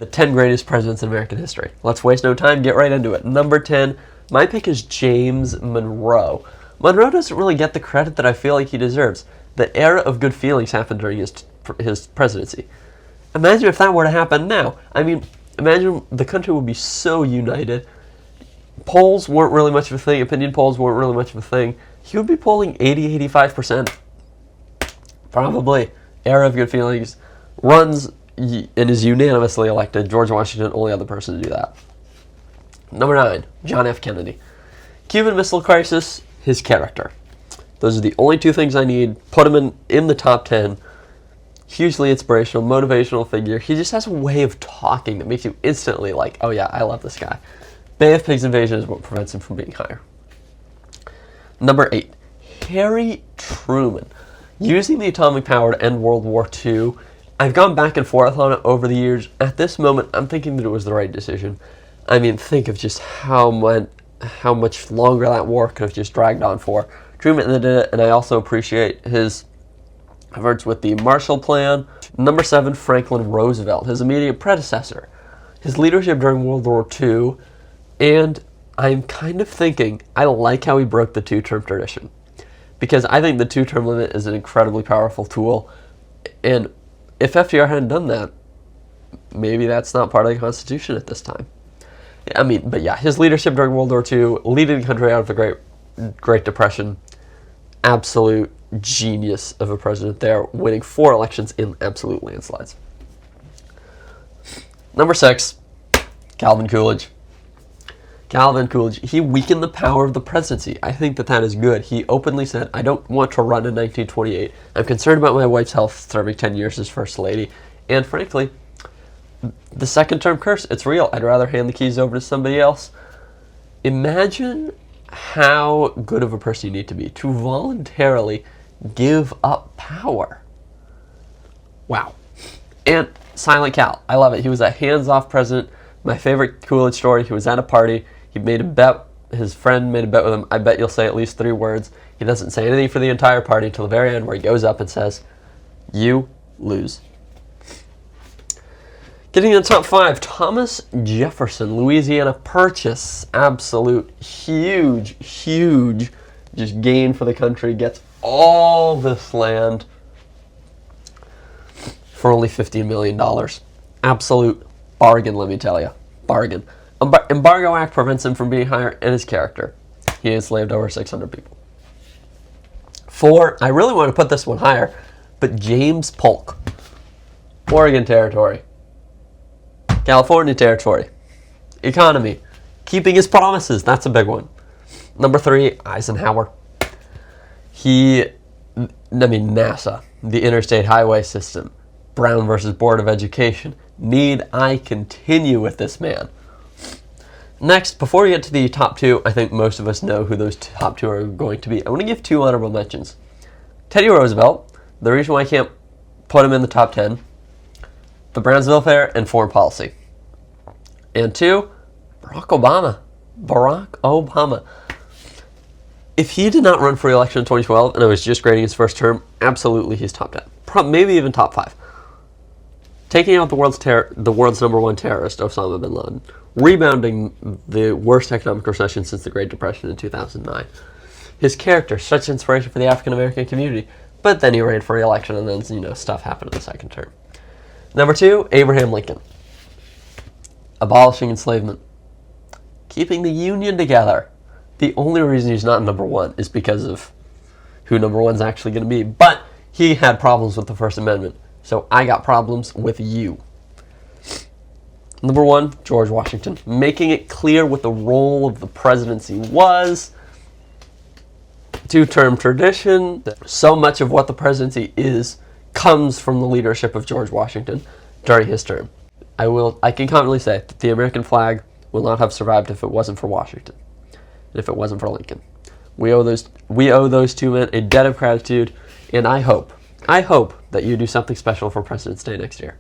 The 10 greatest presidents in American history. Let's waste no time, get right into it. Number 10, my pick is James Monroe. Monroe doesn't really get the credit that I feel like he deserves. The era of good feelings happened during his presidency. Imagine if that were to happen now. I mean, imagine the country would be so united. Polls weren't really much of a thing. Opinion polls weren't really much of a thing. He would be polling 80-85%. Probably. Era of good feelings. Runs and is unanimously elected. George Washington, only other person to do that. Number 9, John F. Kennedy. Cuban Missile Crisis, his character. Those are the only two things I need. Put him in the top 10. Hugely inspirational, motivational figure. He just has a way of talking that makes you instantly like, oh yeah, I love this guy. Bay of Pigs invasion is what prevents him from being higher. Number 8, Harry Truman. Using the atomic power to end World War II, I've gone back and forth on it over the years. At this moment, I'm thinking that it was the right decision. I mean, think of just how much longer that war could have just dragged on for. Truman did it, and I also appreciate his efforts with the Marshall Plan. Number 7, Franklin Roosevelt, his immediate predecessor. His leadership during World War II, and I'm kind of thinking, I like how he broke the two-term tradition. Because I think the two-term limit is an incredibly powerful tool, and if FDR hadn't done that, maybe that's not part of the Constitution at this time. I mean, but yeah, his leadership during World War II, leading the country out of the Great Depression, absolute genius of a president there, winning 4 elections in absolute landslides. Number 6, Calvin Coolidge. Calvin Coolidge, he weakened the power of the presidency. I think that is good. He openly said, I don't want to run in 1928. I'm concerned about my wife's health serving 10 years as First Lady. And frankly, the second term curse, it's real. I'd rather hand the keys over to somebody else. Imagine how good of a person you need to be to voluntarily give up power. Wow. And Silent Cal, I love it. He was a hands-off president. My favorite Coolidge story, he was at a party. He made a bet. His friend made a bet with him. I bet you'll say at least 3 words. He doesn't say anything for the entire party until the very end, where he goes up and says, "You lose." Getting in the top 5, Thomas Jefferson, Louisiana Purchase. Absolute huge just gain for the country. Gets all this land for only $15 million. Absolute bargain, let me tell you. Bargain. Embargo Act prevents him from being higher, and his character. He enslaved over 600 people. 4, I really want to put this one higher, but James Polk. Oregon Territory. California Territory. Economy. Keeping his promises. That's a big one. Number 3, Eisenhower. NASA. The Interstate Highway System. Brown versus Board of Education. Need I continue with this man? Next, before we get to the top 2, I think most of us know who those top 2 are going to be. I want to give 2 honorable mentions. Teddy Roosevelt. The reason why I can't put him in the top 10. The Brownsville Affair and foreign policy. And 2, Barack Obama. Barack Obama. If he did not run for re-election in 2012 and I was just grading his first term, absolutely he's top 10. Maybe even top 5. Taking out the world's number 1 terrorist, Osama bin Laden. Rebounding the worst economic recession since the Great Depression in 2009. His character, such inspiration for the African American community. But then he ran for re-election and then, stuff happened in the second term. Number 2, Abraham Lincoln. Abolishing enslavement. Keeping the Union together. The only reason he's not number 1 is because of who number 1's actually going to be. But he had problems with the First Amendment. So I got problems with you. Number 1, George Washington. Making it clear what the role of the presidency was. 2-term tradition. So much of what the presidency is comes from the leadership of George Washington during his term. I can confidently say that the American flag will not have survived if it wasn't for Washington, and if it wasn't for Lincoln. We owe those 2 men a debt of gratitude, and I hope that you do something special for President's Day next year.